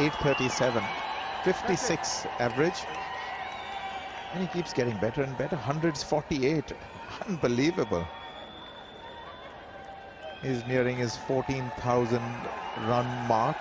837, 56 average. And he keeps getting better and better. 100s 48. Unbelievable. He's nearing his 14,000 run mark.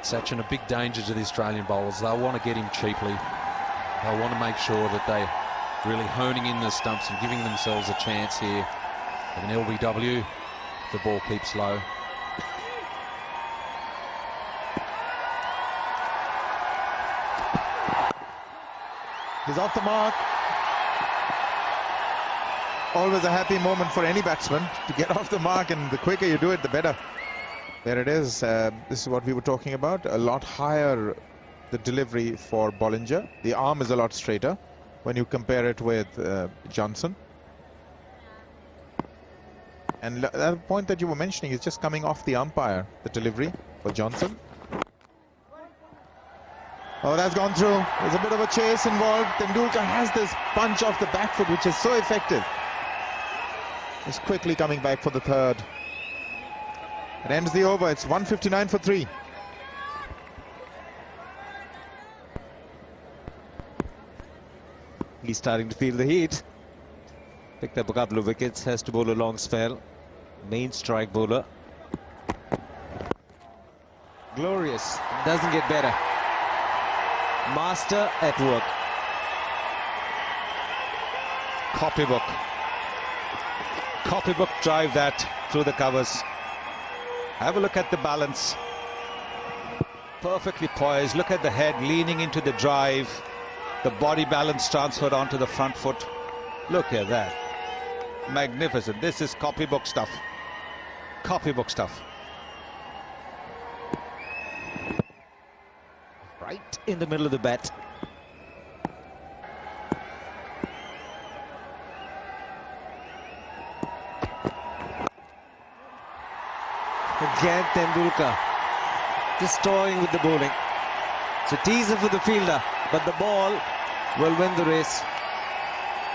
Sachin, a big danger to the Australian bowlers. They'll want to get him cheaply. They'll want to make sure that they're really honing in the stumps and giving themselves a chance here. With an LBW, the ball keeps low. He's off the mark. Always a happy moment for any batsman to get off the mark, and the quicker you do it, the better. There it is. This is what we were talking about. A lot higher the delivery for Bollinger. The arm is a lot straighter when you compare it with Johnson. And that point that you were mentioning is just coming off the umpire, the delivery for Johnson. Oh, that's gone through. There's a bit of a chase involved. Tendulkar has this punch off the back foot, which is so effective. He's quickly coming back for the third. It ends the over. It's 159 for 3. He's starting to feel the heat. Picked up a couple of wickets. Has to bowl a long spell. Main strike bowler. Glorious. Doesn't get better. Master at work. Copybook. Copybook drive that through the covers. Have a look at the balance. Perfectly poised. Look at the head leaning into the drive. The body balance transferred onto the front foot. Look at that. Magnificent. This is copybook stuff. Copybook stuff. Right in the middle of the bat. Again Tendulkar just toying with the bowling. It's a teaser for the fielder, but the ball will win the race.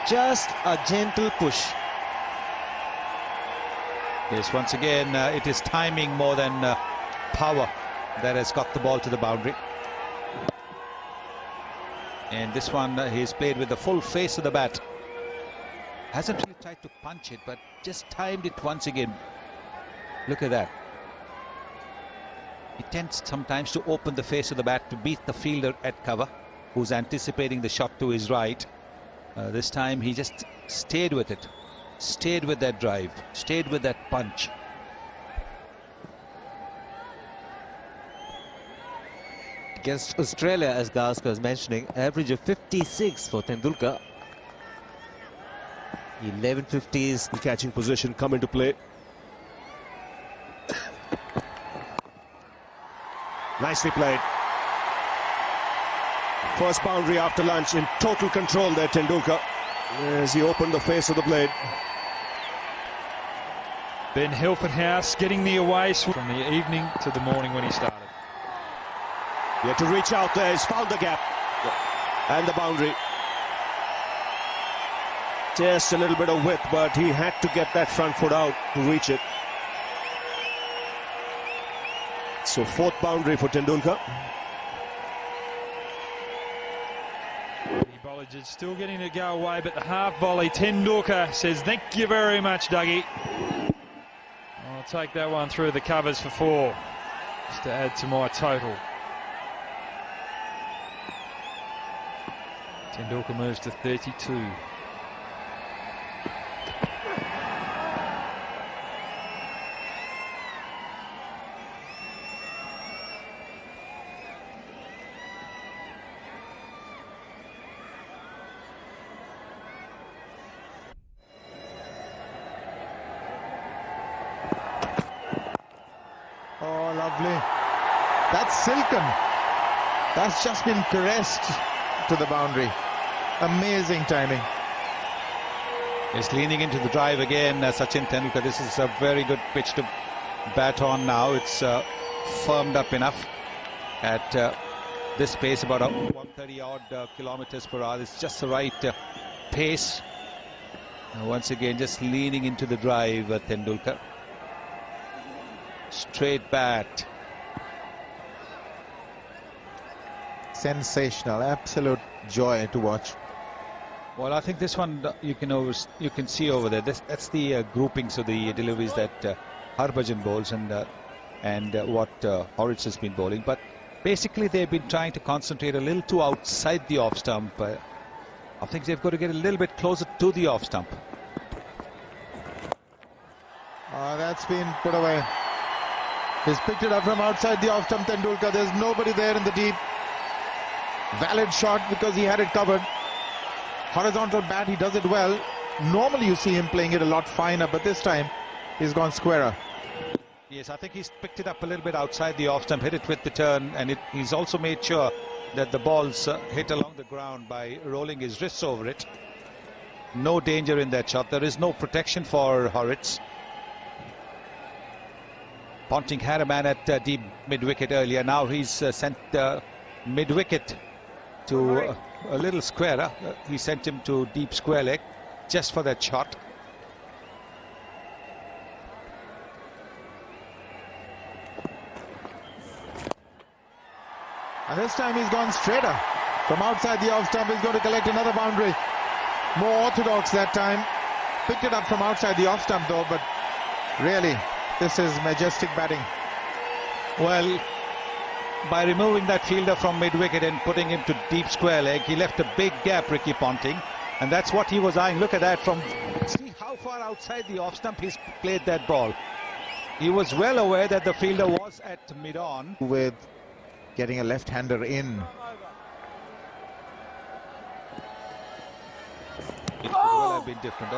Just a gentle push. Yes, once again it is timing more than power that has got the ball to the boundary. And this one he's played with the full face of the bat. Hasn't really tried to punch it, but just timed it once again. Look at that. He tends sometimes to open the face of the bat to beat the fielder at cover, who's anticipating the shot to his right. This time he just stayed with it. Stayed with that drive. Stayed with that punch. Against Australia, as Gavaskar was mentioning, average of 56 for Tendulkar. 11 50s. The catching position come into play. Nicely played. First boundary after lunch, in total control there, Tendulkar, as he opened the face of the blade. Ben Hilfenhaus getting the away from the evening to the morning when he started. He had to reach out there. He's found the gap. And the boundary. Just a little bit of width, but he had to get that front foot out to reach it. So fourth boundary for Tendulkar. Bollinger is still getting to go away, but the half volley, Tendulkar says, thank you very much, Dougie. I'll take that one through the covers for 4, just to add to my total. Tendulkar moves to 32. Oh, lovely. That's silken. That's just been caressed to the boundary. Amazing timing. He's leaning into the drive again, Sachin Tendulkar. This is a very good pitch to bat on now. It's firmed up enough at this pace, about 130 odd kilometers per hour. It's just the right pace. Once again, just leaning into the drive, Tendulkar. Straight bat. Sensational, absolute joy to watch. Well, I think this one you can see over there. That's the groupings of the deliveries that Harbhajan bowls and what Horwitz has been bowling. But basically, they've been trying to concentrate a little too outside the off stump. I think they've got to get a little bit closer to the off stump. That's been put away. He's picked it up from outside the off stump, Tendulkar. There's nobody there in the deep. Valid shot because he had it covered. Horizontal bat, he does it well. Normally you see him playing it a lot finer, but this time he's gone squarer. Yes, I think he's picked it up a little bit outside the off stump, hit it with the turn, and he's also made sure that the ball's hit along the ground by rolling his wrists over it. No danger in that shot. There is no protection for Horwitz. Ponting had a man at deep mid-wicket earlier. Now he's sent mid-wicket to a little squarer. He sent him to deep square leg just for that shot. And this time he's gone straighter. From outside the off stump, he's going to collect another boundary. More orthodox that time. Picked it up from outside the off stump though, but really, this is majestic batting. Well, by removing that fielder from mid-wicket and putting him to deep square leg, he left a big gap, Ricky Ponting. And that's what he was eyeing. Look at that. See how far outside the off stump he's played that ball. He was well aware that the fielder was at mid-on. With getting a left-hander in. It could well have been different.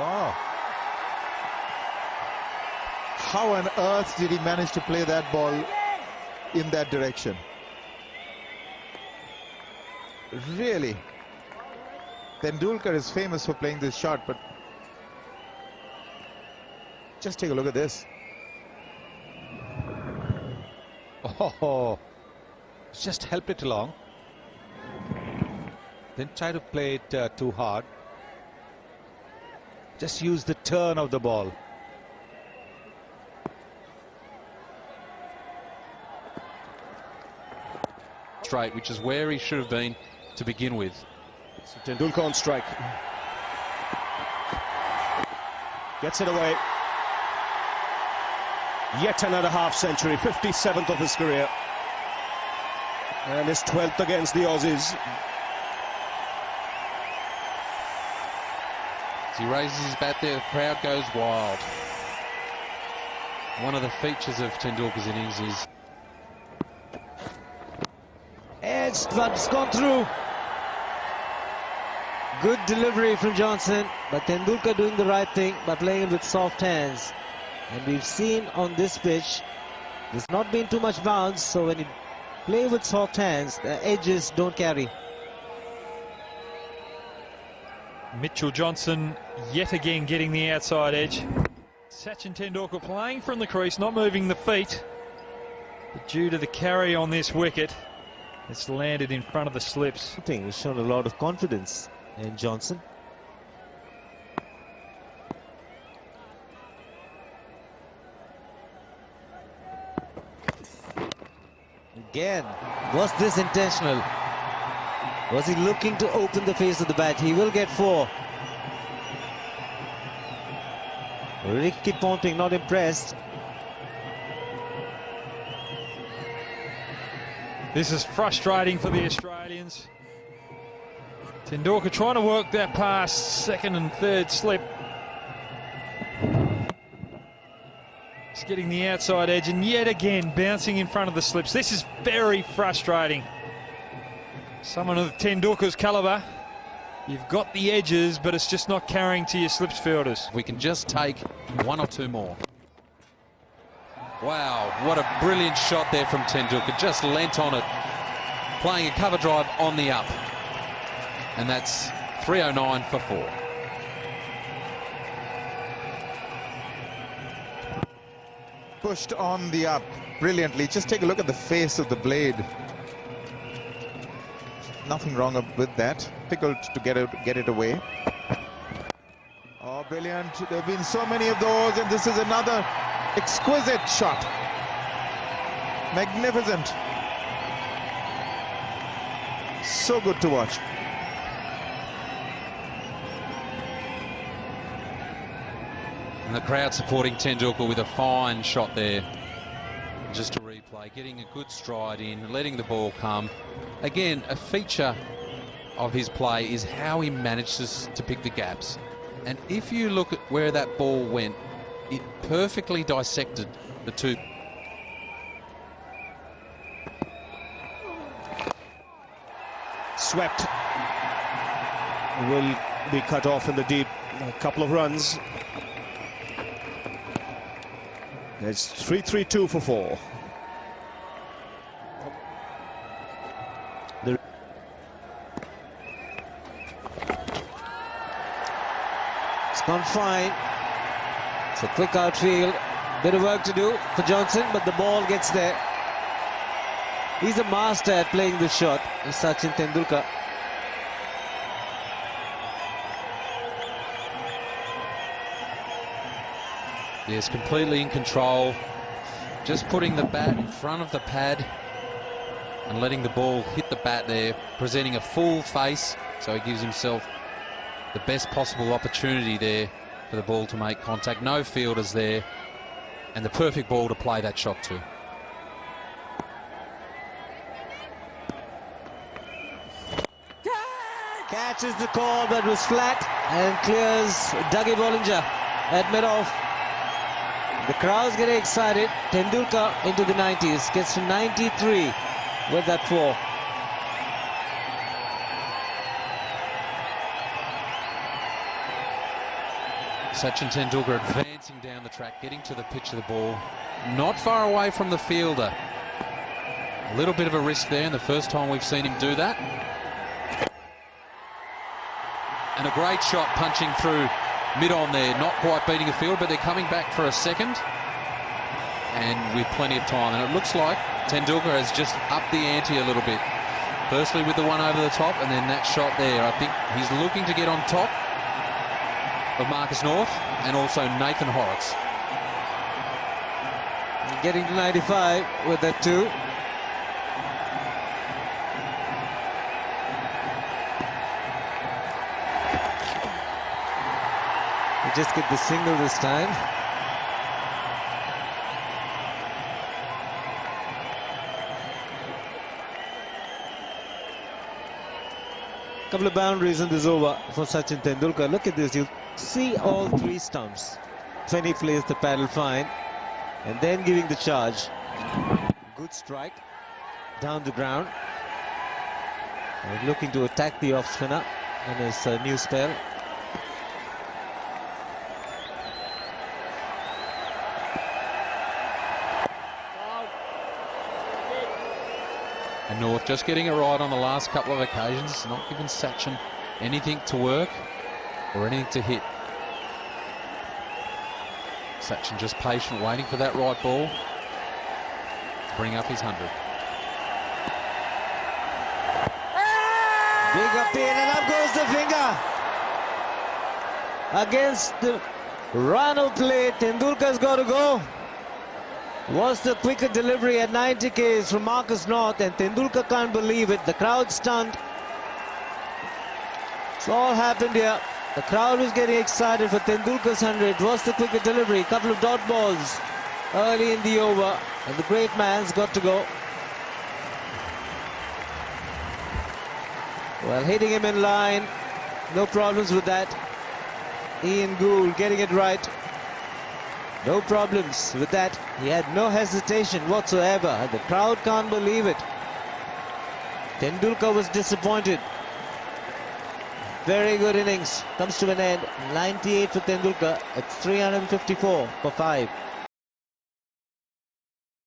How on earth did he manage to play that ball in that direction? Really, Tendulkar is famous for playing this shot, but just take a look at this. Oh, just helped it along. Didn't try to play it too hard. Just use the turn of the ball. Straight, which is where he should have been to begin with. So Tendulkar on strike. Gets it away. Yet another half-century, 57th of his career. And his 12th against the Aussies. As he raises his bat there, the crowd goes wild. One of the features of Tendulkar's innings is edged, but it's gone through. Good delivery from Johnson, but Tendulkar doing the right thing by playing it with soft hands. And we've seen on this pitch, there's not been too much bounce, so when you play with soft hands, the edges don't carry. Mitchell Johnson yet again getting the outside edge. Sachin Tendulkar playing from the crease, not moving the feet. But due to the carry on this wicket, it's landed in front of the slips. He's shown a lot of confidence in Johnson. Again, was this intentional? Was he looking to open the face of the bat? He will get 4. Ricky Ponting not impressed. This is frustrating for the Australians. Tendulkar trying to work that past second and third slip. He's getting the outside edge and yet again bouncing in front of the slips. This is very frustrating. Someone of Tendulkar's calibre, you've got the edges, but it's just not carrying to your slips fielders. we can just take 1 or 2 more. Wow, what a brilliant shot there from Tendulkar. Just leant on it, playing a cover drive on the up. And that's 309 for 4. Pushed on the up brilliantly. Just take a look at the face of the blade. Nothing wrong with that. Difficult to get it away. Oh, brilliant. There have been so many of those, and this is another exquisite shot. Magnificent. So good to watch. And the crowd supporting Tendulkar with a fine shot there. Just to replay, getting a good stride in, letting the ball come. Again, a feature of his play is how he manages to pick the gaps. And if you look at where that ball went, it perfectly dissected the two. Swept. Will be cut off in the deep. A couple of runs. It's 3-3-2 for 4. It's gone fine. It's a quick outfield. Bit of work to do for Johnson, but the ball gets there. He's a master at playing this shot, Sachin Tendulkar. Yes, completely in control. Just putting the bat in front of the pad and letting the ball hit the bat there, presenting a full face, so he gives himself the best possible opportunity there for the ball to make contact. No fielders there, and the perfect ball to play that shot to. Catches the call, but was flat and clears Dougie Bollinger at mid-off. The crowd's getting excited. Tendulkar into the 90s, gets to 93 with that 4. Sachin Tendulkar advancing down the track, getting to the pitch of the ball, not far away from the fielder. A little bit of a risk there, and the first time we've seen him do that. And a great shot punching through mid-on there, not quite beating the field, but they're coming back for a second, and with plenty of time. And it looks like Tendulkar has just upped the ante a little bit. Firstly with the one over the top, and then that shot there. I think he's looking to get on top of Marcus North and also Nathan Horrocks. Getting to 95 with that 2. Just get the single this time. Couple of boundaries in this over for Sachin Tendulkar. Look at this, you see all 3 stumps. When he plays the paddle fine, and then giving the charge. Good strike down the ground, and looking to attack the off spinner in his new spell. And North just getting it right on the last couple of occasions, not giving Sachin anything to work or anything to hit. Sachin just patient, waiting for that right ball to bring up his 100. Big appeal, and up goes the finger. Against the run of play, Tendulkar's got to go. Was the quicker delivery at 90 k's from Marcus North, and Tendulkar can't believe it. The crowd stunned. It's all happened here. The crowd was getting excited for Tendulkar's 100. Was the quicker delivery. Couple of dot balls early in the over, and the great man's got to go. Well, hitting him in line, no problems with that. Ian Gould getting it right. No problems with that. He had no hesitation whatsoever. The crowd can't believe it. Tendulkar was disappointed. Very good innings. Comes to an end. 98 for Tendulkar. It's 354 for 5.